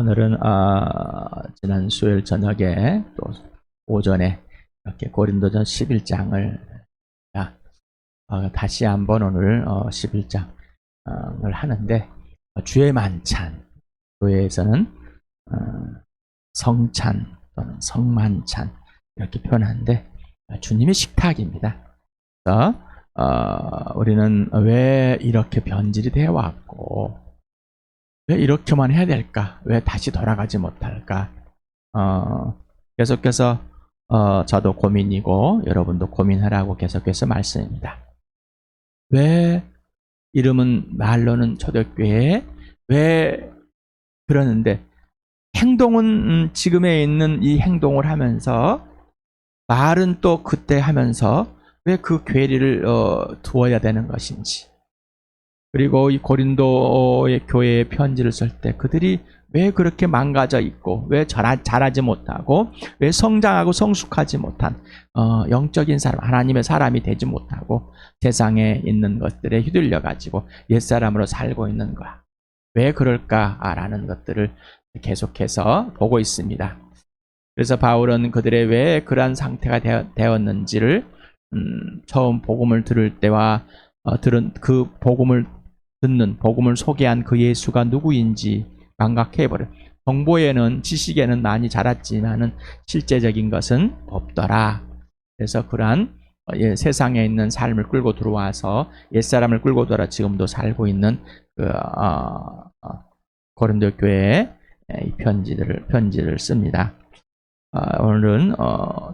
오늘은 지난 수요일 저녁에 또 오전에 이렇게 고린도전 11장을 다시 한번 오늘 11장을 하는데, 주의 만찬, 교회에서는 성찬 또는 성만찬 이렇게 표현하는데, 주님의 식탁입니다. 그래서 우리는 왜 이렇게 변질이 되어 왔고, 왜 이렇게만 해야 될까? 왜 다시 돌아가지 못할까? 계속해서 저도 고민이고 여러분도 고민하라고 계속해서 말씀입니다. 왜 이름은 말로는 초대교회, 왜 그러는데 행동은 지금에 있는 이 행동을 하면서, 말은 또 그때 하면서 왜 그 괴리를 두어야 되는 것인지, 그리고 이 고린도의 교회에 편지를 쓸 때 그들이 왜 그렇게 망가져 있고, 왜 자라지 못하고, 왜 성장하고 성숙하지 못한 영적인 사람, 하나님의 사람이 되지 못하고 세상에 있는 것들에 휘둘려 가지고 옛사람으로 살고 있는 거야. 왜 그럴까라는 것들을 계속해서 보고 있습니다. 그래서 바울은 그들의 왜 그러한 상태가 되었는지를 처음 복음을 들을 때와 들은 그 복음을 소개한 그 예수가 누구인지 망각해버려. 정보에는, 지식에는 많이 자랐지만은 실제적인 것은 없더라. 그래서 그러한 세상에 있는 삶을 끌고 들어와서 옛사람을 끌고 돌아 지금도 살고 있는 고린도 교회에 이 편지를 씁니다. 오늘은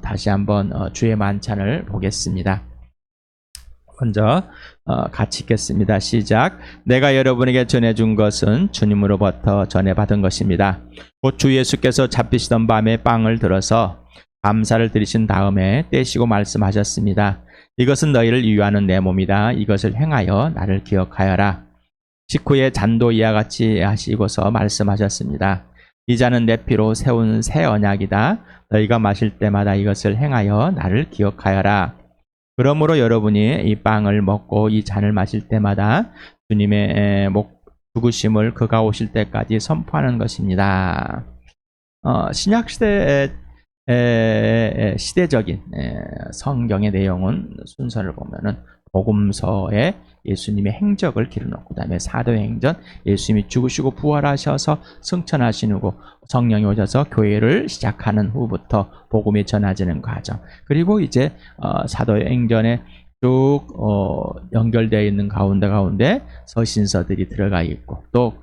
다시 한번 주의 만찬을 보겠습니다. 먼저 같이 읽겠습니다. 시작. 내가 여러분에게 전해준 것은 주님으로부터 전해받은 것입니다. 곧 주 예수께서 잡히시던 밤에 빵을 들어서 감사를 드리신 다음에 떼시고 말씀하셨습니다. 이것은 너희를 위하는 내 몸이다. 이것을 행하여 나를 기억하여라. 식후에 잔도 이와 같이 하시고서 말씀하셨습니다. 이 잔은 내 피로 세운 새 언약이다. 너희가 마실 때마다 이것을 행하여 나를 기억하여라. 그러므로 여러분이 이 빵을 먹고 이 잔을 마실 때마다 주님의 죽으심을 그가 오실 때까지 선포하는 것입니다. 신약 시대적인 성경의 내용은, 순서를 보면은 복음서에 예수님의 행적을 기록해놓고, 그 다음에 사도행전, 예수님이 죽으시고 부활하셔서 승천하시고 성령이 오셔서 교회를 시작하는 후부터 복음이 전해지는 과정, 그리고 이제 사도행전에 쭉 연결되어 있는 가운데 서신서들이 들어가 있고, 또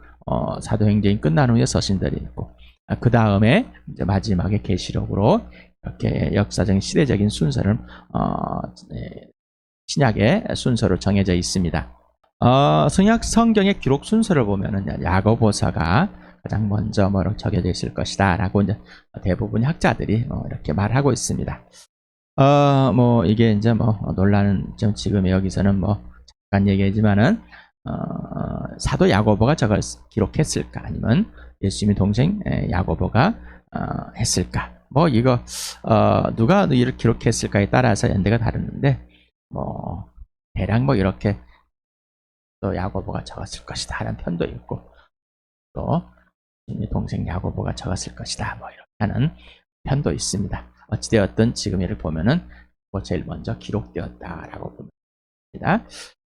사도행전이 끝난 후에 서신들이 있고, 그 다음에 이제 마지막에 계시록으로 이렇게 역사적인 시대적인 순서를 신약의 순서로 정해져 있습니다. 신약 성경의 기록 순서를 보면은 야고보서가 가장 먼저 적혀져 있을 것이다 라고 이제 대부분 학자들이 이렇게 말하고 있습니다. 이게 이제 논란은 지금 여기서는 잠깐 얘기하지만은 사도 야고보가 저걸 기록했을까, 아니면 예수님의 동생 야고보가 했을까, 이거 누가 이렇게 기록했을까에 따라서 연대가 다르는데, 대략 이렇게 또 야고보가 적었을 것이다 하는 편도 있고, 또 예수님의 동생 야고보가 적었을 것이다 이렇게 하는 편도 있습니다. 어찌되었든 지금 이를 보면은 제일 먼저 기록되었다라고 봅니다.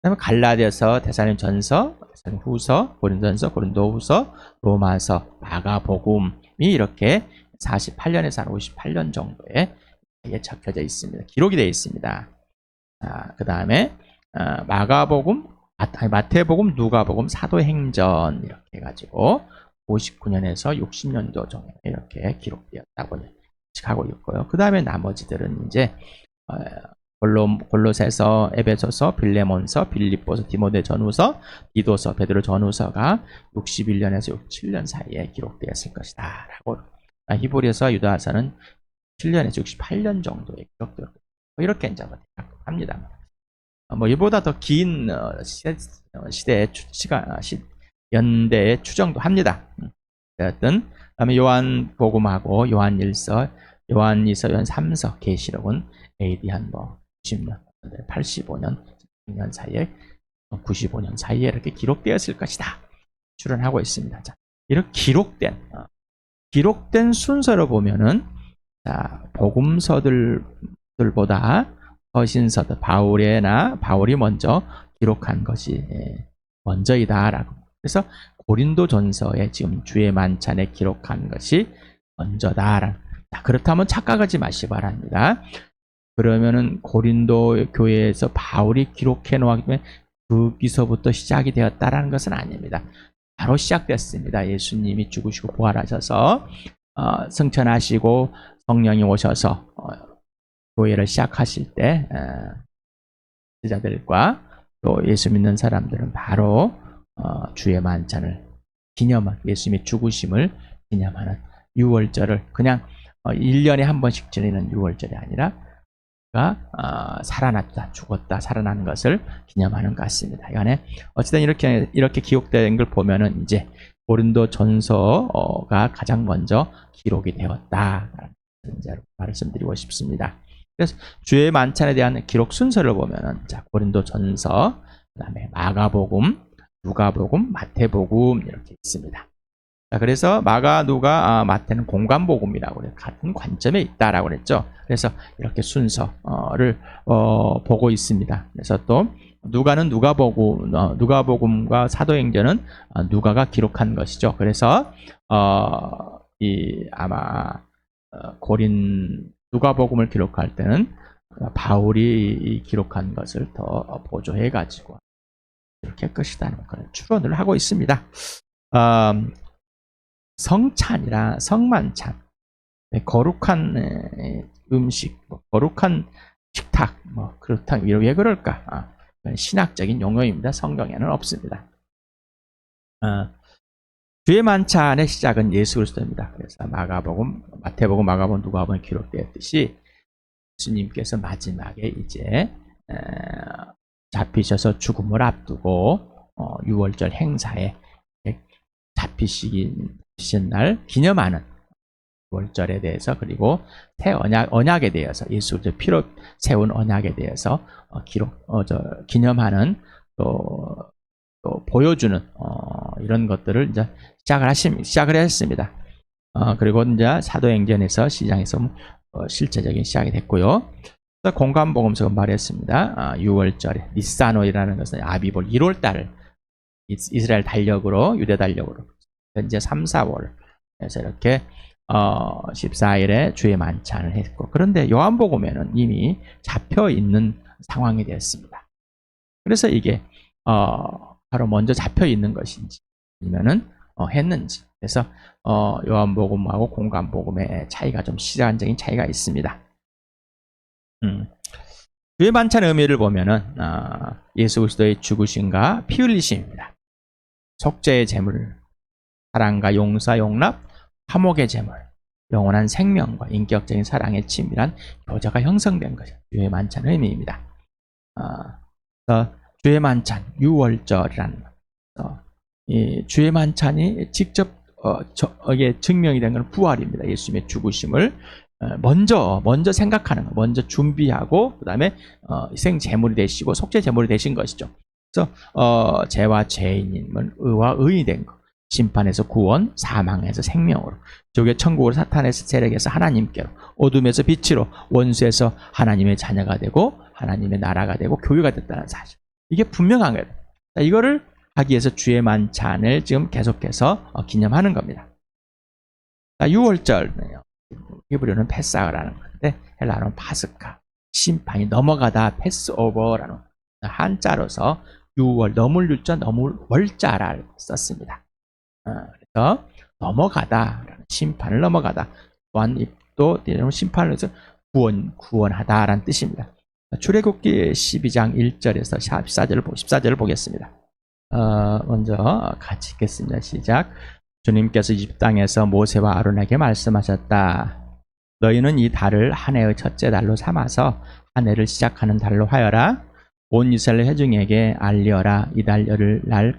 그다음에 갈라디아서, 데살로니가전서, 데살로니가후서, 고린도전서, 고린도후서, 로마서, 마가복음이 이렇게 48년에서 한 58년 정도에 적혀져 있습니다. 기록이 되어 있습니다. 그 다음에 마가복음, 마태복음, 누가복음, 사도행전 이렇게 해가지고 59년에서 60년도 정도 이렇게 기록되었다고 하고 있고요. 그 다음에 나머지들은 이제 골로새서, 에베소서, 빌레몬서, 빌립보서, 디모데전후서, 디도서, 베드로 전후서가 61년에서 67년 사이에 기록되었을 것이다 라고, 히브리서, 유다서는 7년에서 68년 정도에 기록되었고, 이렇게 이제 합니다. 이보다 더 긴 연대의 추정도 합니다. 어쨌든 그다음에 요한복음하고 요한일서, 요한이서, 요한3서, 계시록은 AD 한 90년, 85년, 100년 사이에, 95년 사이에 이렇게 기록되었을 것이다 추론하고 있습니다. 자, 이렇게 기록된 기록된 순서로 보면은 자, 복음서들보다 서신서들 바울이 먼저 기록한 것이 먼저이다라고. 그래서 고린도전서에 지금 주의 만찬에 기록한 것이 먼저다라는. 자, 그렇다면 착각하지 마시기 바랍니다. 그러면은 고린도 교회에서 바울이 기록해 놓았기 때문에 거기서부터 시작이 되었다라는 것은 아닙니다. 바로 시작됐습니다. 예수님이 죽으시고 부활하셔서 승천하시고 성령이 오셔서 교회를 시작하실 때 제자들과 또 예수 믿는 사람들은 바로 주의 만찬을 기념한 예수님의 죽으심을 기념하는 유월절을 그냥 1년에 한 번씩 지내는 유월절이 아니라 살아났다, 죽었다, 살아나는 것을 기념하는 것 같습니다. 이간에 어쨌든 이렇게 기록된 걸 보면은 이제 고린도 전서가 가장 먼저 기록이 되었다. 말씀드리고 싶습니다. 그래서 주의 만찬에 대한 기록 순서를 보면은 자, 고린도 전서, 그다음에 마가복음, 누가복음, 마태복음 이렇게 있습니다. 자, 그래서 마가, 누가, 마태는 공관복음이라고 그래요. 같은 관점에 있다라고 그랬죠. 그래서 이렇게 순서를 보고 있습니다. 그래서 또 누가는 누가복음과 사도행전은 누가가 기록한 것이죠. 그래서 아마 누가복음을 기록할 때는 바울이 기록한 것을 더 보조해 가지고 이렇게 것이다는 그런 추론을 하고 있습니다. 성찬이라 성만찬, 거룩한 음식, 거룩한 식탁, 그렇다. 왜 그럴까? 신학적인 용어입니다. 성경에는 없습니다. 주의 만찬의 시작은 예수 그리스도입니다. 그래서 마가복음, 마태복음, 마가복음, 누가복음에 기록되었듯이 예수님께서 마지막에 이제 잡히셔서 죽음을 앞두고 유월절 행사에 잡히신 날 기념하는 유월절에 대해서 그리고 새 언약에 대해서 예수 그리스도의 피로 세운 언약에 대해서 기념하는 또 보여주는 이런 것들을 이제 시작을 했습니다. 그리고 이제 사도행전에서 시장에서 실제적인 시작이 됐고요. 공관복음서가 말했습니다. 6월절에 니사노이라는 것은 아비볼 1월 달을 이스라엘 달력으로 유대 달력으로 현재 3, 4월 그래서 이렇게 14일에 주의 만찬을 했고 그런데 요한복음에는 이미 잡혀 있는 상황이 되었습니다. 그래서 이게 바로 먼저 잡혀 있는 것인지 아니면은 했는지 그래서 요한복음하고 공관복음의 차이가 좀 시간적인 차이가 있습니다. 주의 만찬의 의미를 보면은 예수 그리스도의 죽으심과 피 흘리심입니다. 속죄의 제물, 사랑과 용서, 용납, 화목의 제물, 영원한 생명과 인격적인 사랑의 친밀한 교제가 형성된 것이 주의 만찬의 의미입니다. 주의 만찬, 유월절이라는 것. 이 주의 만찬이 직접 이게 증명이 된 것은 부활입니다. 예수님의 죽으심을 먼저 생각하는 것, 먼저 준비하고 그다음에 생제물이 되시고 속죄 제물이 되신 것이죠. 그래서 죄와 죄인임은 의와 의인이 된 것, 심판에서 구원, 사망에서 생명으로, 지옥의 천국으로 사탄에서 세력에서 하나님께로, 어둠에서 빛으로, 원수에서 하나님의 자녀가 되고 하나님의 나라가 되고 교회가 됐다는 사실. 이게 분명한 거예요. 이거를 하기 위해서 주의 만찬을 지금 계속해서 기념하는 겁니다. 6월절 히브리어는 패사라는 건데 헬라어는 파스카, 심판이 넘어가다 패스오버라는 한자로서 6월 넘을 유자 넘을 월자를 썼습니다. 그래서 넘어가다라는 심판을 넘어가다 또한 또 심판을 해서 구원하다라는 뜻입니다. 출애굽기 12장 1절에서 14절을 보겠습니다. 먼저 같이 읽겠습니다. 시작. 주님께서 이집 땅에서 모세와 아론에게 말씀하셨다. 너희는 이 달을 한 해의 첫째 달로 삼아서 한 해를 시작하는 달로 하여라. 온 이스라엘 회중에게 알리어라. 이달 열흘날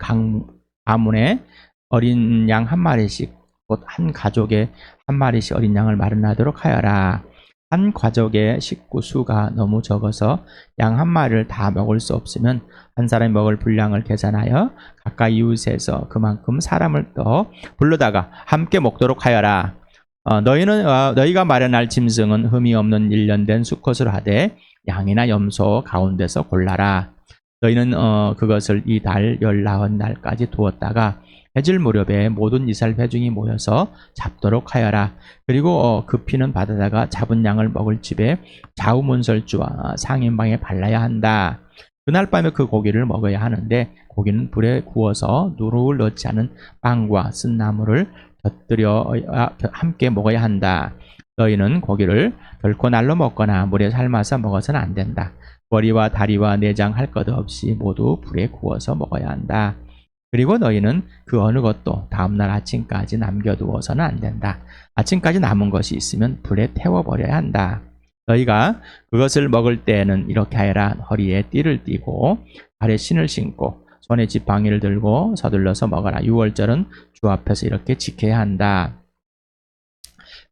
가문에 어린 양 한 마리씩 곧 한 가족에 한 마리씩 어린 양을 마련하도록 하여라. 한 가족의 식구 수가 너무 적어서 양 한 마리를 다 먹을 수 없으면 한 사람이 먹을 분량을 계산하여 가까이 이웃에서 그만큼 사람을 더 불러다가 함께 먹도록 하여라. 너희가 마련할 짐승은 흠이 없는 일련된 수컷을 하되 양이나 염소 가운데서 골라라. 너희는 그것을 이 달 19날까지 두었다가 해질 무렵에 모든 이스라엘 회중이 모여서 잡도록 하여라. 그리고 그 피는 받아다가 잡은 양을 먹을 집에 좌우 문설주와 상인방에 발라야 한다. 그날 밤에 그 고기를 먹어야 하는데 고기는 불에 구워서 누룩을 넣지 않은 빵과 쓴 나물을 곁들여 함께 먹어야 한다. 너희는 고기를 결코 날로 먹거나 물에 삶아서 먹어서는 안 된다. 머리와 다리와 내장 할 것 없이 모두 불에 구워서 먹어야 한다. 그리고 너희는 그 어느 것도 다음날 아침까지 남겨두어서는 안 된다. 아침까지 남은 것이 있으면 불에 태워버려야 한다. 너희가 그것을 먹을 때에는 이렇게 하여라. 허리에 띠를 띠고 발에 신을 신고 손에 지팡이를 들고 서둘러서 먹어라. 유월절은 주 앞에서 이렇게 지켜야 한다.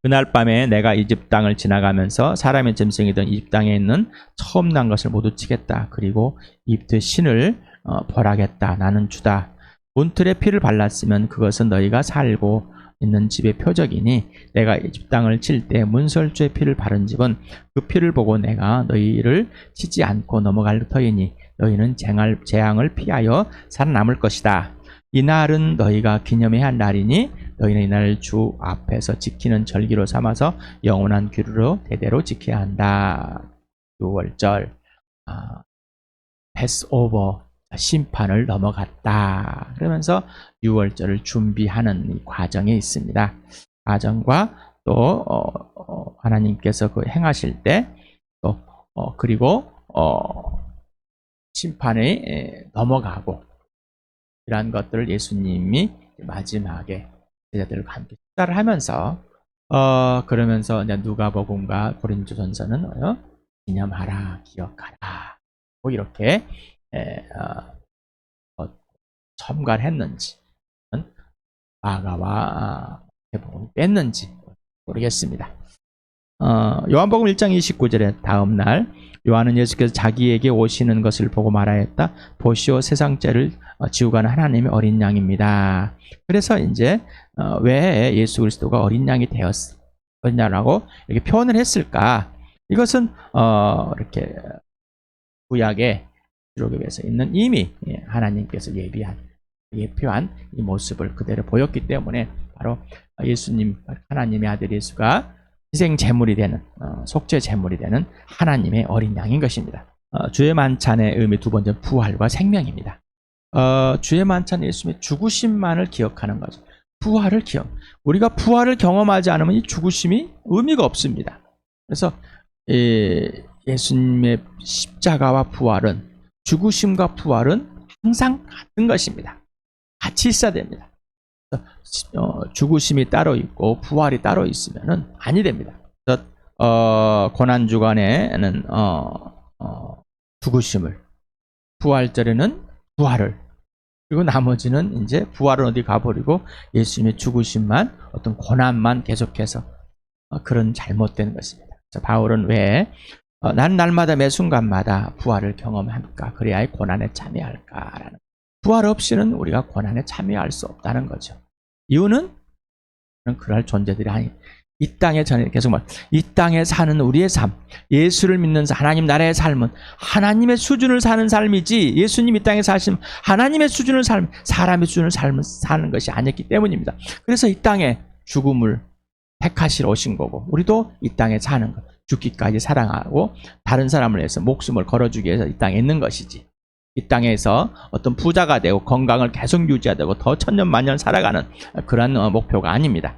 그날 밤에 내가 이집 땅을 지나가면서 사람의 짐승이든 이집 땅에 있는 처음 난 것을 모두 치겠다. 그리고 이집트 신을 벌하겠다. 나는 주다. 문틀에 피를 발랐으면 그것은 너희가 살고 있는 집의 표적이니 내가 이집 땅을 칠 때 문설주의 피를 바른 집은 그 피를 보고 내가 너희를 치지 않고 넘어갈 터이니 너희는 재앙을 피하여 살아남을 것이다. 이 날은 너희가 기념해야 할 날이니 너희는 이 날을 주 앞에서 지키는 절기로 삼아서 영원한 규례로 대대로 지켜야 한다. 6월절 패스오버 심판을 넘어갔다. 그러면서 6월절을 준비하는 이 과정에 있습니다. 과정과 또 하나님께서 그 행하실 때 또 그리고 심판에 넘어가고 이러한 것들을 예수님이 마지막에 제자들과 함께 식사를 하면서 그러면서 이제 누가복음과 고린도전서는 기념하라, 기억하라, 뭐 이렇게 첨가를 했는지 마가와 마태복음이 뺐는지 모르겠습니다. 요한복음 1장 29절에 다음날 요한은 예수께서 자기에게 오시는 것을 보고 말하였다. 보시오, 세상 죄를 지고 가는 하나님의 어린 양입니다. 그래서 이제 왜 예수 그리스도가 어린 양이 되었냐라고 이렇게 표현을 했을까? 이것은 이렇게 구약의 기록에서 있는 이미 하나님께서 예표한 이 모습을 그대로 보였기 때문에 바로 예수님, 하나님의 아들 예수가 희생 제물이 되는 속죄 제물이 되는 하나님의 어린 양인 것입니다. 주의 만찬의 의미 두 번째 부활과 생명입니다. 주의 만찬 예수님의 죽으심만을 기억하는 거죠. 부활을 우리가 부활을 경험하지 않으면 이 죽으심이 의미가 없습니다. 그래서 예수님의 십자가와 부활은 죽으심과 부활은 항상 같은 것입니다. 같이 있어야 됩니다. 죽으심이 따로 있고 부활이 따로 있으면은 아니 됩니다. 고난 주간에는 죽으심을, 부활절에는 부활을, 그리고 나머지는 이제 부활은 어디 가버리고 예수님의 죽으심만, 어떤 고난만 계속해서 그런 잘못된 것입니다. 바울은 왜 난 날마다 매 순간마다 부활을 경험할까? 그래야 고난에 참여할까라는. 부활 없이는 우리가 고난에 참여할 수 없다는 거죠. 이유는 그럴 존재들이 아니. 이 땅에 전에 계속 이 땅에 사는 우리의 삶, 예수를 믿는 하나님 나라의 삶은 하나님의 수준을 사는 삶이지, 예수님 이 땅에 사시면 하나님의 수준을 사람의 수준을 사는 것이 아니었기 때문입니다. 그래서 이 땅에 죽음을 택하시러 오신 거고, 우리도 이 땅에 사는 것, 죽기까지 사랑하고 다른 사람을 위해서 목숨을 걸어주기 위해서 이 땅에 있는 것이지, 이 땅에서 어떤 부자가 되고 건강을 계속 유지하고 더 천년만년 살아가는 그런 목표가 아닙니다.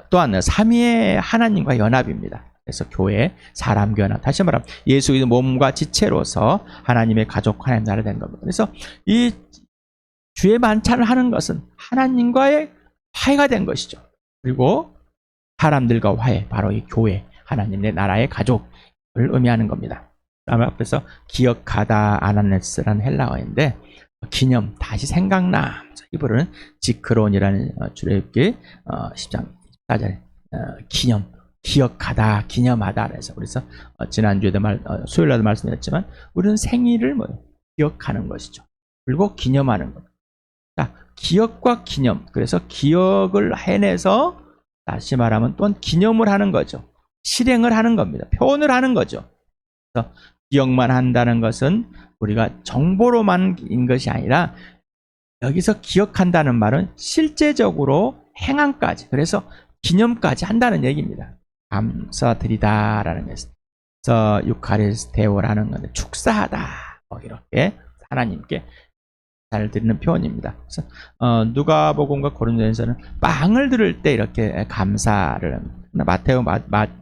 또한 삼위의 하나님과 연합입니다. 그래서 교회, 사람 연합, 다시 말하면 예수의 몸과 지체로서 하나님의 가족, 하나님 나라 된 겁니다. 그래서 이 주의 만찬을 하는 것은 하나님과의 화해가 된 것이죠. 그리고 사람들과 화해, 바로 이 교회, 하나님의 나라의 가족을 의미하는 겁니다. 다음에 앞에서 기억하다, 아나네스라는 헬라어인데 기념, 다시 생각나. 이부는 지크론이라는 주례기 10장 14절 기념, 기억하다, 기념하다. 그래서 지난주에도 수요일날도 말씀드렸지만 우리는 생일을 기억하는 것이죠. 그리고 기념하는 것. 자, 기억과 기념. 그래서 기억을 해내서 다시 말하면 또한 기념을 하는 거죠. 실행을 하는 겁니다. 표현을 하는 거죠. 그래서 기억만 한다는 것은 우리가 정보로만인 것이 아니라 여기서 기억한다는 말은 실제적으로 행함까지, 그래서 기념까지 한다는 얘기입니다. 감사드리다라는 것은. 그래서 유카리스테오라는 건데 축사하다, 이렇게 하나님께 잘 드리는 표현입니다. 그래서 누가복음과 고린도전서는 빵을 들을 때 이렇게 감사를 합니다.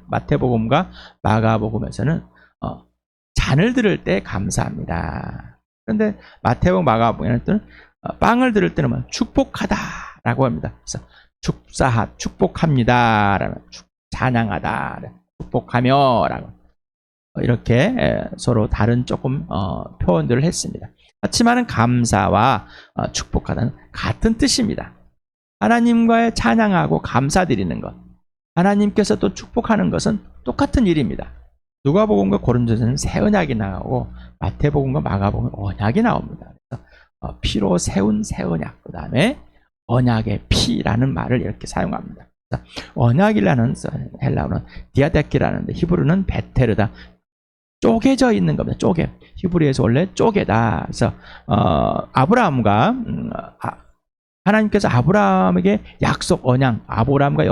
마태복음과 마가복음에서는 잔을 들을 때 감사합니다. 그런데 마태복음, 마가복음에는 빵을 들을 때는 축복하다라고 합니다. 그래서 축복합니다라는, 찬양하다, 축복하며라고 이렇게 서로 다른 조금 표현들을 했습니다. 그렇지만 감사와 축복하다는 같은 뜻입니다. 하나님과의 찬양하고 감사드리는 것, 하나님께서 또 축복하는 것은 똑같은 일입니다. 누가복음과 고린도전서는 새 언약이 나오고 마태복음과 마가복음은 언약이 나옵니다. 그래서 피로 세운 새 언약, 그 다음에 언약의 피라는 말을 이렇게 사용합니다. 언약이라는 헬라어는 디아데키라는데 히브리는 베테르다, 쪼개져 있는 겁니다. 히브리에서 원래 쪼개다. 그래서 아브라함과 하나님께서 아브라함에게 약속, 언약, 아브라함과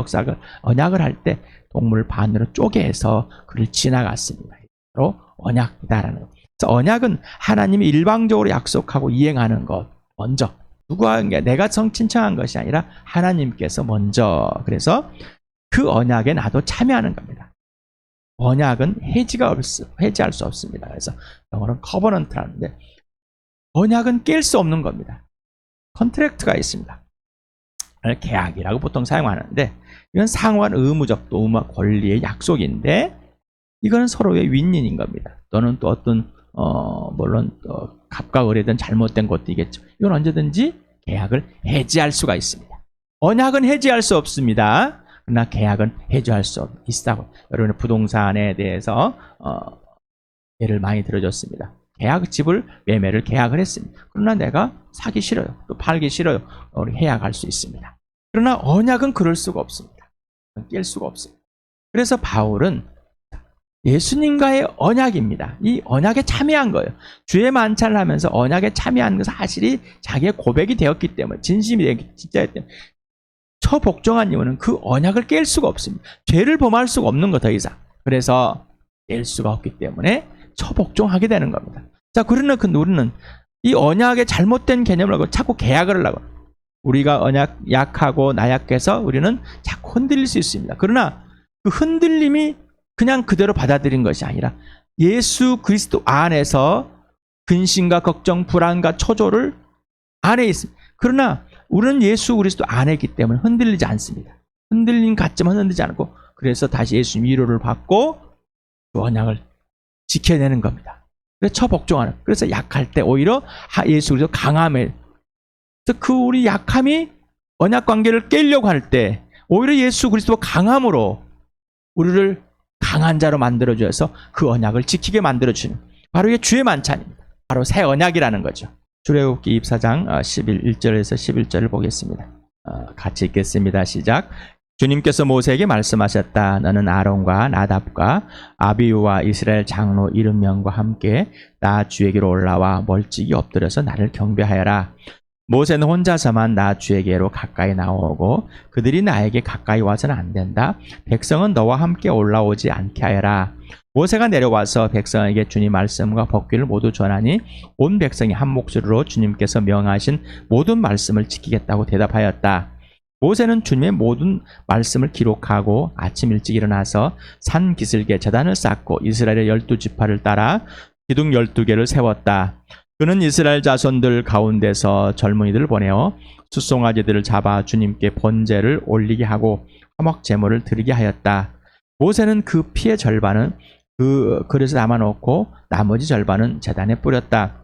언약을 할 때 동물 반으로 쪼개서 그를 지나갔습니다. 바로 언약이다라는 것. 그래서 언약은 하나님이 일방적으로 약속하고 이행하는 것 먼저. 내가 신청한 것이 아니라 하나님께서 먼저. 그래서 그 언약에 나도 참여하는 겁니다. 언약은 해지할 수 없습니다. 그래서 영어로는 커버넌트라는데 언약은 깰 수 없는 겁니다. 컨트랙트가 있습니다. 계약이라고 보통 사용하는데 이건 상호한 의무적 또 의무와 권리의 약속인데 이거는 서로의 윈윈인 겁니다. 또는 또 어떤 물론 갑과 을이든 잘못된 것도 있겠죠. 이건 언제든지 계약을 해지할 수가 있습니다. 언약은 해지할 수 없습니다. 그러나 계약은 해지할 수 있다고. 여러분의 부동산에 대해서 예를 많이 들어줬습니다. 집을 매매를 계약을 했습니다. 그러나 내가 사기 싫어요. 또 팔기 싫어요. 우리 해약할 수 있습니다. 그러나 언약은 그럴 수가 없습니다. 깰 수가 없습니다. 그래서 바울은 예수님과의 언약입니다. 이 언약에 참여한 거예요. 주의 만찬을 하면서 언약에 참여한 그 사실이 자기의 고백이 되었기 때문에, 진심이 되기 진짜였기 때문에 처복종한 이유는 그 언약을 깰 수가 없습니다. 죄를 범할 수가 없는 거 더 이상. 그래서 깰 수가 없기 때문에 처복종하게 되는 겁니다. 자, 그러나 우리는 이 언약의 잘못된 개념을 하고 자꾸 계약을 하려고. 우리가 언약 약하고 나약해서 우리는 자꾸 흔들릴 수 있습니다. 그러나 그 흔들림이 그냥 그대로 받아들인 것이 아니라 예수 그리스도 안에서 근심과 걱정, 불안과 초조를 안에 있습니다. 그러나 우리는 예수 그리스도 안에 있기 때문에 흔들리지 않습니다. 흔들림 같지만 흔들리지 않고, 그래서 다시 예수 위로를 받고 그 언약을 지켜내는 겁니다. 그래서 처복종하는. 그래서 약할 때 오히려 예수 그리스도 강함을, 그 우리 약함이 언약 관계를 깨려고 할 때 오히려 예수 그리스도 강함으로 우리를 강한 자로 만들어주어서 그 언약을 지키게 만들어주는, 바로 이게 주의 만찬입니다. 바로 새 언약이라는 거죠. 출애굽기 24장 1절에서 11절을 보겠습니다. 같이 읽겠습니다. 시작. 주님께서 모세에게 말씀하셨다. 너는 아론과 나답과 아비후와 이스라엘 장로 70명과 함께 나 주에게로 올라와 멀찍이 엎드려서 나를 경배하여라. 모세는 혼자서만 나 주에게로 가까이 나오고 그들이 나에게 가까이 와서는 안 된다. 백성은 너와 함께 올라오지 않게 하여라. 모세가 내려와서 백성에게 주님 말씀과 법궤를 모두 전하니 온 백성이 한 목소리로 주님께서 명하신 모든 말씀을 지키겠다고 대답하였다. 모세는 주님의 모든 말씀을 기록하고 아침 일찍 일어나서 산 기슭에 제단을 쌓고 이스라엘의 12지파를 따라 기둥 12개를 세웠다. 그는 이스라엘 자손들 가운데서 젊은이들을 보내어 숫송아지들을 잡아 주님께 번제를 올리게 하고 화목 제물을 드리게 하였다. 모세는 그 피의 절반은 그 그릇에 담아놓고 나머지 절반은 제단에 뿌렸다.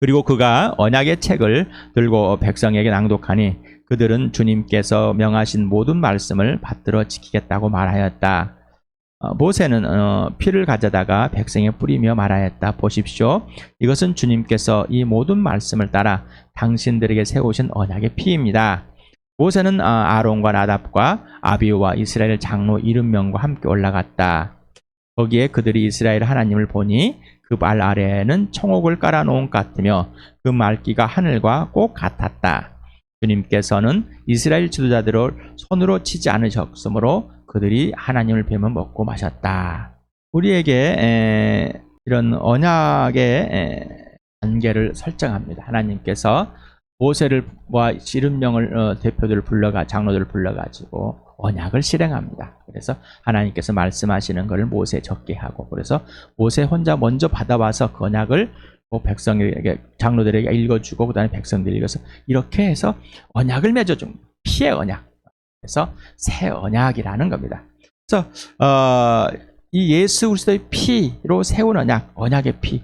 그리고 그가 언약의 책을 들고 백성에게 낭독하니 그들은 주님께서 명하신 모든 말씀을 받들어 지키겠다고 말하였다. 모세는 피를 가져다가 백성에 뿌리며 말하였다. 보십시오. 이것은 주님께서 이 모든 말씀을 따라 당신들에게 세우신 언약의 피입니다. 모세는 아론과 나답과 아비후와 이스라엘 장로 70명과 함께 올라갔다. 거기에 그들이 이스라엘 하나님을 보니 그 발 아래에는 청옥을 깔아놓은 것 같으며 그 말기가 하늘과 꼭 같았다. 주님께서는 이스라엘 지도자들을 손으로 치지 않으셨으므로 그들이 하나님을 뵈며 먹고 마셨다. 우리에게 이런 언약의 관계를 설정합니다. 하나님께서 모세를과 70명을 대표들을 장로들을 불러가지고 언약을 실행합니다. 그래서 하나님께서 말씀하시는 것을 모세에 적게 하고, 그래서 모세 혼자 먼저 받아와서 그 언약을 백성에게, 장로들에게 읽어주고, 그 다음에 백성들이 읽어서 이렇게 해서 언약을 맺어준 피의 언약. 그래서 새 언약이라는 겁니다. 그래서 이 예수 그리스도의 피로 세운 언약, 언약의 피,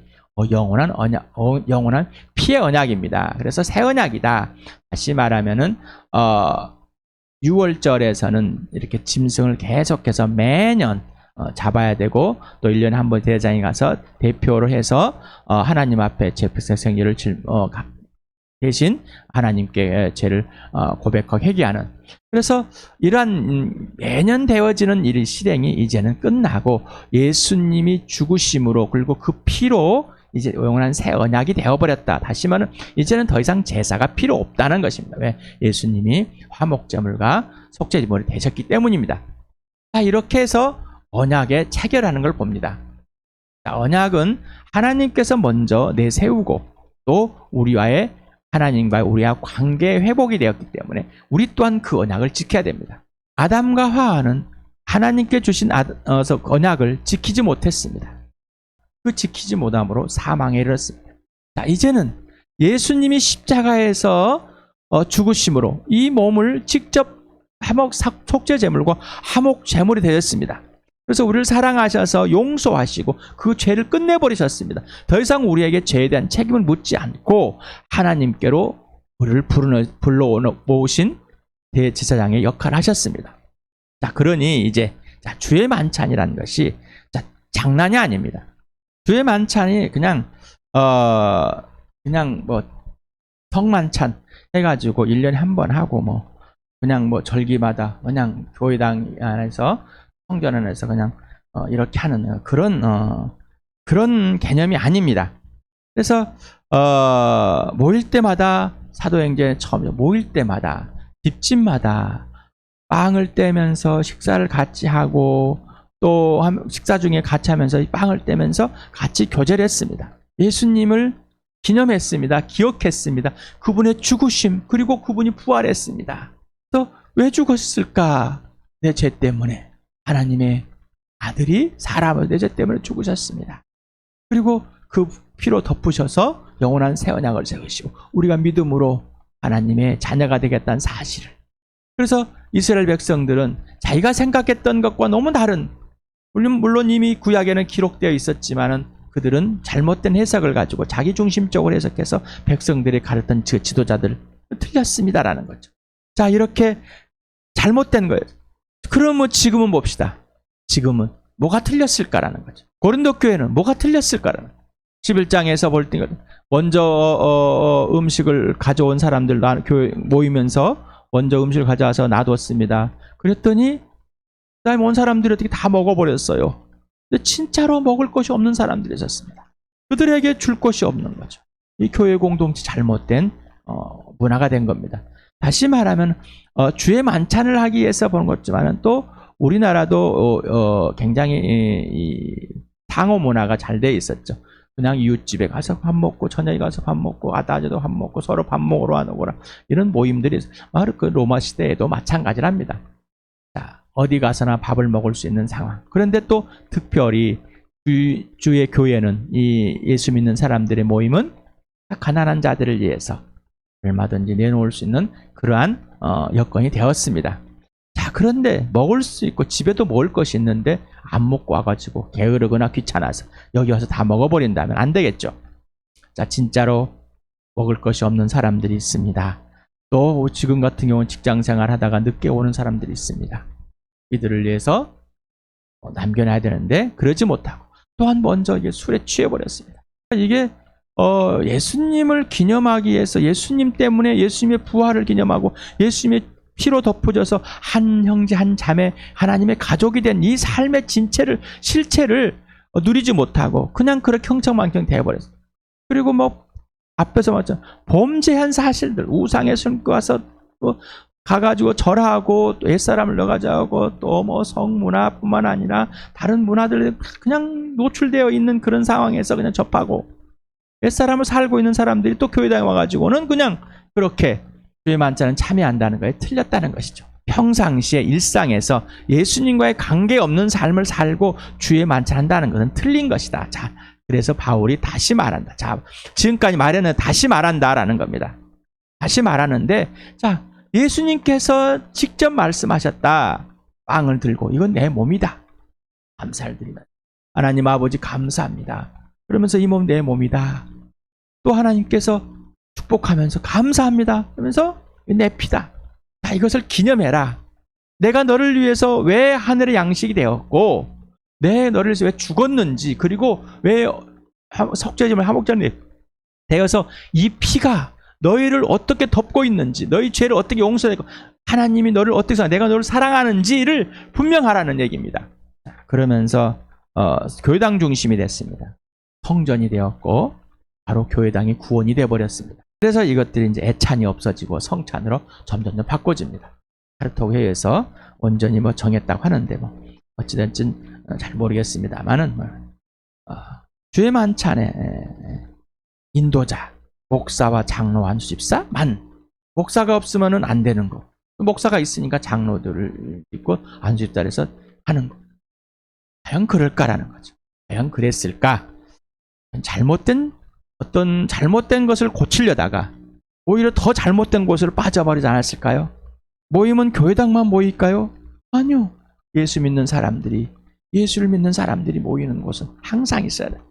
영원한 언약, 영원한 피의 언약입니다. 그래서 새 언약이다. 다시 말하면은 6월절에서는 이렇게 짐승을 계속해서 매년 잡아야 되고, 또 1년에 한 번 대장에 가서 대표로 해서 하나님 앞에 제 백성들을 대신 하나님께 죄를 고백하고 회개하는, 그래서 이러한 매년 되어지는 일 실행이 이제는 끝나고 예수님이 죽으심으로, 그리고 그 피로 이제 영원한 새 언약이 되어버렸다. 다시 말하면 이제는 더 이상 제사가 필요 없다는 것입니다. 왜? 예수님이 화목제물과 속죄제물이 되셨기 때문입니다. 자, 이렇게 해서 언약에 체결하는 걸 봅니다. 자, 언약은 하나님께서 먼저 내세우고, 또 우리와의 하나님과 우리와 관계 회복이 되었기 때문에 우리 또한 그 언약을 지켜야 됩니다. 아담과 하와는 하나님께 주신 언약을 지키지 못했습니다. 그 지키지 못함으로 사망에 이르렀습니다. 자, 이제는 예수님이 십자가에서 죽으심으로 이 몸을 직접 속죄제물과 화목제물이 되었습니다. 그래서 우리를 사랑하셔서 용서하시고 그 죄를 끝내버리셨습니다. 더 이상 우리에게 죄에 대한 책임을 묻지 않고 하나님께로 우리를 불러모으신 대제사장의 역할을 하셨습니다. 자, 그러니 이제 주의 만찬이라는 것이 장난이 아닙니다. 주의 만찬이 그냥 뭐 성만찬 해가지고 1년에 한 번 하고, 그냥 절기마다 그냥 교회당 안에서, 성전 안에서 그냥 이렇게 하는 그런 개념이 아닙니다. 그래서 모일 때마다, 사도행전에 처음 모일 때마다 집집마다 빵을 떼면서 식사를 같이 하고, 또 식사 중에 같이 하면서 빵을 떼면서 같이 교제를 했습니다. 예수님을 기념했습니다. 기억했습니다. 그분의 죽으심, 그리고 그분이 부활했습니다. 그래서 왜 죽었을까? 내 죄 때문에. 하나님의 아들이 사람을 내 죄 때문에 죽으셨습니다. 그리고 그 피로 덮으셔서 영원한 새 언약을 세우시고 우리가 믿음으로 하나님의 자녀가 되겠다는 사실을. 그래서 이스라엘 백성들은 자기가 생각했던 것과 너무 다른, 물론 이미 구약에는 기록되어 있었지만은 그들은 잘못된 해석을 가지고 자기 중심적으로 해석해서 백성들이 가르쳤던 지도자들 틀렸습니다라는 거죠. 자, 이렇게 잘못된 거예요. 그러면 지금은 봅시다. 지금은 뭐가 틀렸을까라는 거죠. 고린도 교회는 뭐가 틀렸을까라는 거죠. 11장에서 볼 때 먼저 음식을 가져온 사람들 교회 모이면서 먼저 음식을 가져와서 놔뒀습니다. 그랬더니 그다음에 온 사람들이 어떻게 다 먹어버렸어요. 근데 진짜로 먹을 것이 없는 사람들이 있었습니다. 그들에게 줄 것이 없는 거죠. 이 교회 공동체 잘못된 문화가 된 겁니다. 다시 말하면 주의 만찬을 하기 위해서 보는 거지만은 또 우리나라도 굉장히 상호 문화가 잘 돼 있었죠. 그냥 이웃집에 가서 밥 먹고, 저녁에 가서 밥 먹고, 낮에도 밥 먹고, 서로 밥 먹으러 하는구나, 이런 모임들이 그 로마 시대에도 마찬가지랍니다. 자, 어디 가서나 밥을 먹을 수 있는 상황. 그런데 또 특별히 주의 교회는, 이 예수 믿는 사람들의 모임은 가난한 자들을 위해서 얼마든지 내놓을 수 있는 그러한 여건이 되었습니다. 자, 그런데 먹을 수 있고 집에도 먹을 것이 있는데 안 먹고 와가지고 게으르거나 귀찮아서 여기 와서 다 먹어버린다면 안 되겠죠. 자, 진짜로 먹을 것이 없는 사람들이 있습니다. 또 지금 같은 경우는 직장생활 하다가 늦게 오는 사람들이 있습니다. 이들을 위해서 남겨놔야 되는데 그러지 못하고 또한 먼저 이게 술에 취해버렸습니다. 이게 예수님을 기념하기 위해서 예수님 때문에 예수님의 부활을 기념하고 예수님의 피로 덮어져서 한 형제 한 자매 하나님의 가족이 된 이 삶의 실체를 누리지 못하고 그냥 그렇게 흥청망청 되어버렸어요. 그리고 뭐 앞에서 말했죠. 범죄한 사실들 우상에 숨겨서 또 가가지고 절하고 또 옛사람을 넣어가자고 또 뭐 성문화뿐만 아니라 다른 문화들 그냥 노출되어 있는 그런 상황에서 그냥 접하고 옛사람을 살고 있는 사람들이 또 교회당에 와가지고는 그냥 그렇게 주의 만찬은 참여한다는 거에 틀렸다는 것이죠. 평상시에 일상에서 예수님과의 관계없는 삶을 살고 주의 만찬한다는 것은 틀린 것이다. 자, 그래서 바울이 다시 말한다. 자, 지금까지 말했는 다시 말한다라는 겁니다. 다시 말하는데, 자, 예수님께서 직접 말씀하셨다. 빵을 들고 이건 내 몸이다. 감사를 드리면 하나님 아버지 감사합니다. 그러면서 이 몸 내 몸이다. 또 하나님께서 축복하면서 감사합니다. 그러면서 내 피다. 자, 이것을 기념해라. 내가 너를 위해서 왜 하늘의 양식이 되었고 내 너를 위해서 왜 죽었는지 그리고 왜 석죄짐을 하복전에 되어서 이 피가 너희를 어떻게 덮고 있는지 너희 죄를 어떻게 용서하고 하나님이 너를 어떻게 사랑 내가 너를 사랑하는지를 분명하라는 얘기입니다. 그러면서 교회당 중심이 됐습니다. 성전이 되었고 바로 교회당이 구원이 되어버렸습니다. 그래서 이것들이 이제 애찬이 없어지고 성찬으로 점점 바꿔집니다. 카르타고 회의에서 온전히 뭐 정했다고 하는데 뭐 어찌됐든 잘 모르겠습니다만은 주의 만찬에 인도자 목사와 장로 안수집사만 목사가 없으면은 안 되는 거. 목사가 있으니까 장로들을 있고 안수집사에서 하는 거. 과연 그럴까라는 거죠. 과연 그랬을까? 어떤 잘못된 것을 고치려다가 오히려 더 잘못된 곳으로 빠져버리지 않았을까요? 모임은 교회당만 모일까요? 아니요. 예수 믿는 사람들이 예수를 믿는 사람들이 모이는 곳은 항상 있어야 돼요.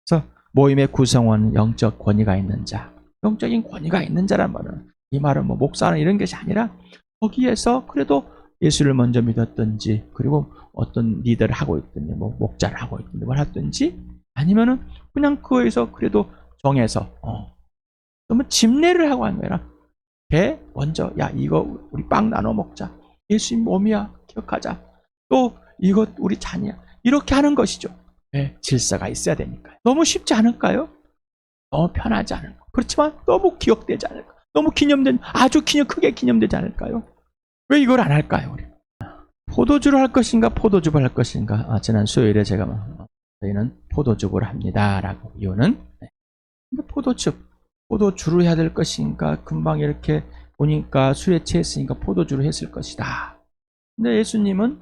그래서 모임의 구성원은 영적 권위가 있는 자, 영적인 권위가 있는 자란 말은 이 말은 뭐 목사는 이런 것이 아니라 거기에서 그래도 예수를 먼저 믿었든지 그리고 어떤 리더를 하고 있든지 뭐 목자를 하고 있든지 뭘 하든지 아니면은 그냥 그거에서 그래도 정해서 그러면 집례를 하고 하는 거야. 배 먼저 야 이거 우리 빵 나눠 먹자. 예수님 몸이야 기억하자. 또 이것 우리 잔이야. 이렇게 하는 것이죠. 네, 질서가 있어야 되니까요. 너무 쉽지 않을까요? 너무 편하지 않을까? 그렇지만 너무 기억되지 않을까? 너무 아주 크게 기념되지 않을까요? 왜 이걸 안 할까요? 우리? 포도주를 할 것인가 포도즙을 할 것인가? 지난 수요일에 제가 저희는 포도즙을 합니다라고 이유는 포도주를 해야 될 것인가? 금방 이렇게 보니까 술에 취했으니까 포도주를 했을 것이다. 근데 예수님은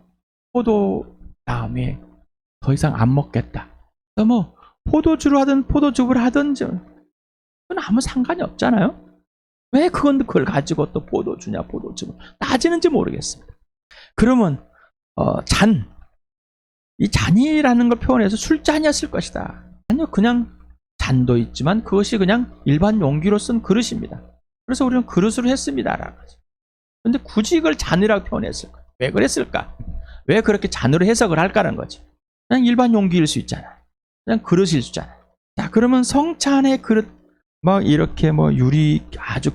포도 다음에 더 이상 안 먹겠다. 그래서 뭐 포도주를 하든 포도즙을 하든 그건 아무 상관이 없잖아요. 왜 그걸 가지고 또 포도주냐 포도즙을 따지는지 모르겠습니다. 그러면 이 잔이라는 걸 표현해서 술잔이었을 것이다. 아니요, 그냥 잔도 있지만 그것이 그냥 일반 용기로 쓴 그릇입니다. 그래서 우리는 그릇으로 했습니다라고 하죠. 그런데 굳이 이걸 잔이라고 표현했을까? 왜 그랬을까? 왜 그렇게 잔으로 해석을 할까라는 거죠. 그냥 일반 용기일 수 있잖아요. 그냥 그릇일 수 있잖아요. 자, 그러면 성찬의 그릇, 막 이렇게 뭐 유리 아주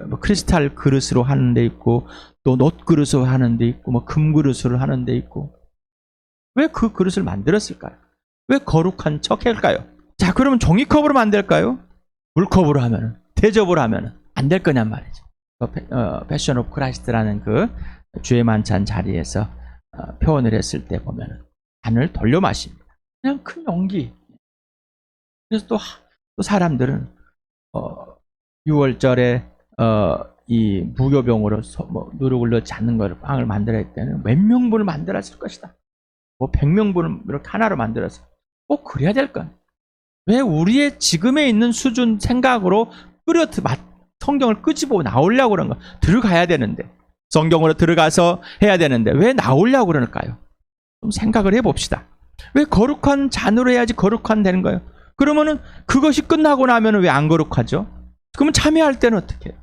뭐 크리스탈 그릇으로 하는 데 있고 또 놋 그릇으로 하는 데 있고 뭐 금 그릇으로 하는 데 있고 왜 그 그릇을 만들었을까요? 왜 거룩한 척 할까요? 자, 그러면 종이컵으로 만들까요? 물컵으로 하면은 대접으로 하면은 안 될 거냔 말이죠. 패션 오브 크라이스트라는 그 주의 만찬 자리에서 표현을 했을 때 보면은 잔을 돌려 마십니다. 그냥 큰 용기. 그래서 또 사람들은 6월절에 이 무교병으로 누룩을 넣지 않는 걸 빵을 만들어야 때는 몇 명분을 만들었을 것이다. 뭐 100명분을 이렇게 하나로 만들어서 꼭 그래야 될 건. 왜 우리의 지금에 있는 수준 생각으로 성경을 끄집어 나오려고 그런 거 들어가야 되는데 성경으로 들어가서 해야 되는데 왜 나오려고 그러는가요? 좀 생각을 해봅시다. 왜 거룩한 잔으로 해야지 거룩한 되는 거예요? 그러면은 그것이 끝나고 나면 왜 안 거룩하죠? 그러면 참여할 때는 어떻게 해요?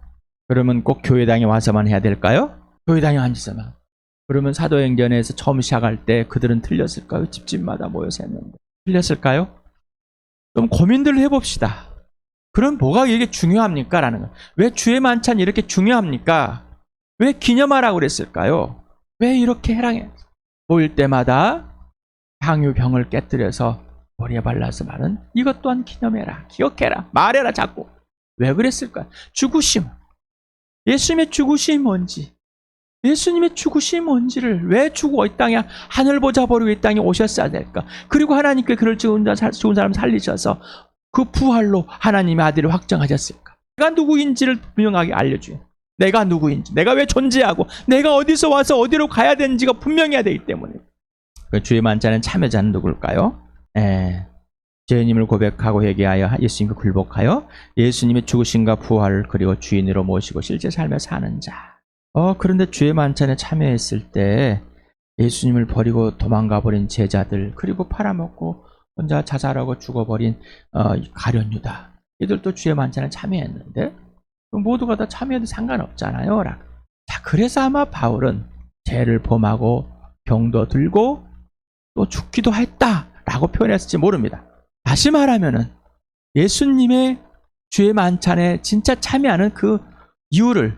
그러면 꼭 교회당에 와서만 해야 될까요? 교회당에 앉아서만. 그러면 사도행전에서 처음 시작할 때 그들은 틀렸을까요? 집집마다 모여서 했는데 틀렸을까요? 좀 고민들을 해봅시다. 그럼 뭐가 이게 중요합니까? 라는 거예요. 왜 주의 만찬이 이렇게 중요합니까? 왜 기념하라고 그랬을까요? 왜 이렇게 해랑해? 모일 때마다 향유병을 깨뜨려서 머리에 발라서 말은 이것 또한 기념해라, 기억해라, 말해라 자꾸. 왜 그랬을까요? 죽으심. 예수님의 죽으심이 뭔지, 예수님의 죽으심이 뭔지를, 왜 죽고 이 땅에 하늘 보좌 버리고 이 땅에 오셨어야 될까? 그리고 하나님께 그를 죽은 사람 살리셔서 그 부활로 하나님의 아들을 확정하셨을까? 내가 누구인지를 분명하게 알려줘요. 내가 누구인지, 내가 왜 존재하고, 내가 어디서 와서 어디로 가야 되는지가 분명해야 되기 때문에. 그 주의 만찬은 참여자는 누굴까요? 죄인임을 고백하고 회개하여 예수님께 굴복하여 예수님의 죽으심과 부활을 그리고 주인으로 모시고 실제 삶에 사는 자. 그런데 주의 만찬에 참여했을 때 예수님을 버리고 도망가 버린 제자들, 그리고 팔아먹고 혼자 자살하고 죽어버린 가룟유다, 이들도 주의 만찬에 참여했는데 모두가 다 참여해도 상관없잖아요. 자, 그래서 아마 바울은 죄를 범하고 병도 들고 또 죽기도 했다라고 표현했을지 모릅니다. 다시 말하면은 예수님의 주의 만찬에 진짜 참여하는 그 이유를,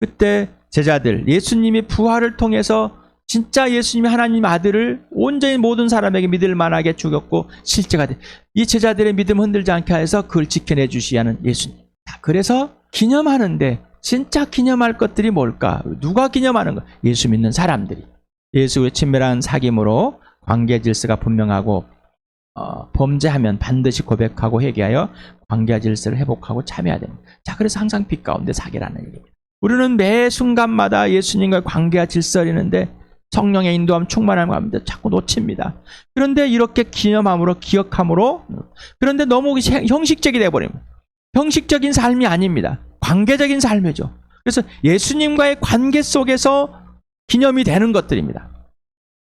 그때 제자들 예수님의 부활을 통해서 진짜 예수님이 하나님 아들을 온전히 모든 사람에게 믿을 만하게 죽였고 실제가 돼. 이 제자들의 믿음 흔들지 않게 해서 그걸 지켜내 주시야 하는 예수님. 그래서 기념하는데 진짜 기념할 것들이 뭘까? 누가 기념하는 거? 예수 믿는 사람들이. 예수의 친밀한 사귐으로 관계 질서가 분명하고 범죄하면 반드시 고백하고 회개하여 관계 질서를 회복하고 참여해야 됩니다. 자, 그래서 항상 빛 가운데 사귀라는 얘기입니다. 우리는 매 순간마다 예수님과의 관계와 질서를 이루는데 성령의 인도함 충만함 가운데 자꾸 놓칩니다. 그런데 이렇게 기념함으로, 기억함으로, 그런데 너무 형식적이 되어버립니다. 형식적인 삶이 아닙니다. 관계적인 삶이죠. 그래서 예수님과의 관계 속에서 기념이 되는 것들입니다.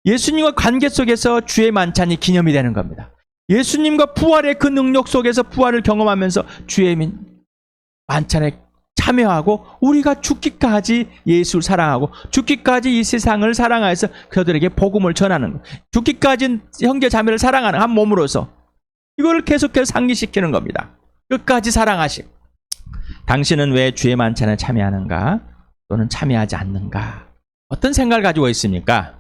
예수님과 관계 속에서 주의 만찬이 기념이 되는 겁니다. 예수님과 부활의 그 능력 속에서 부활을 경험하면서 주의 만찬에 참여하고 우리가 죽기까지 예수를 사랑하고 죽기까지 이 세상을 사랑하여서 그들에게 복음을 전하는 것. 죽기까지 형제 자매를 사랑하는 한 몸으로서 이걸 계속해서 상기시키는 겁니다. 끝까지 사랑하시고. 당신은 왜 주의 만찬에 참여하는가? 또는 참여하지 않는가? 어떤 생각을 가지고 있습니까?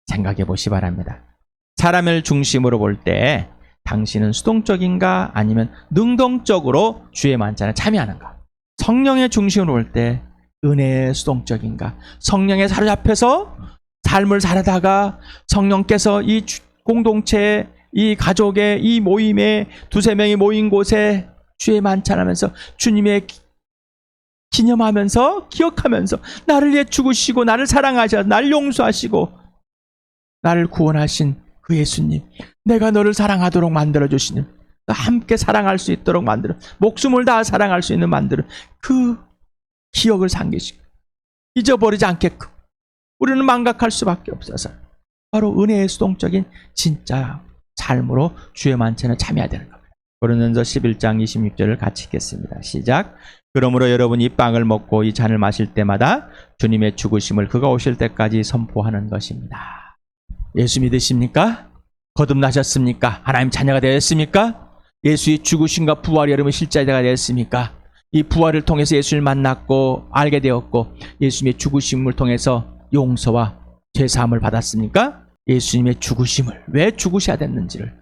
생각해 보시 바랍니다. 사람을 중심으로 볼 때 당신은 수동적인가 아니면 능동적으로 주의 만찬에 참여하는가? 성령의 중심으로 볼 때 은혜의 수동적인가? 성령에 사로잡혀서 삶을 살아다가 성령께서 이 공동체에, 이 가족의 이 모임에, 두세 명이 모인 곳에 주의 만찬하면서 주님의 기념하면서 기억하면서 나를 위해 죽으시고 나를 사랑하셔서 나를 용서하시고 나를 구원하신 그 예수님, 내가 너를 사랑하도록 만들어주시는, 함께 사랑할 수 있도록 만들어, 목숨을 다해 사랑할 수 있는 만들어, 그 기억을 상기시고 잊어버리지 않게끔 우리는 망각할 수밖에 없어서 바로 은혜의 수동적인 진짜 삶으로 주의 만찬에 참여해야 되는 겁니다. 고린도전서 11장 26절을 같이 읽겠습니다. 시작. 그러므로 여러분이 이 빵을 먹고 이 잔을 마실 때마다 주님의 죽으심을 그가 오실 때까지 선포하는 것입니다. 예수 믿으십니까? 거듭나셨습니까? 하나님 자녀가 되었습니까? 예수의 죽으심과 부활이 여러분 실제가 되었습니까? 이 부활을 통해서 예수를 만났고 알게 되었고 예수님의 죽으심을 통해서 용서와 죄사함을 받았습니까? 예수님의 죽으심을, 왜 죽으셔야 됐는지를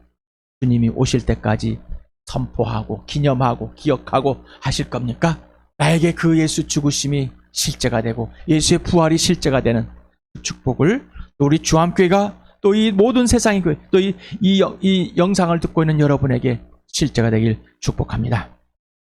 주님이 오실 때까지 선포하고 기념하고 기억하고 하실 겁니까? 나에게 그 예수 죽으심이 실제가 되고 예수의 부활이 실제가 되는 축복을 또 우리 주암교회가 또 이 모든 세상의 교회 또 이 영상을 듣고 있는 여러분에게 실제가 되길 축복합니다.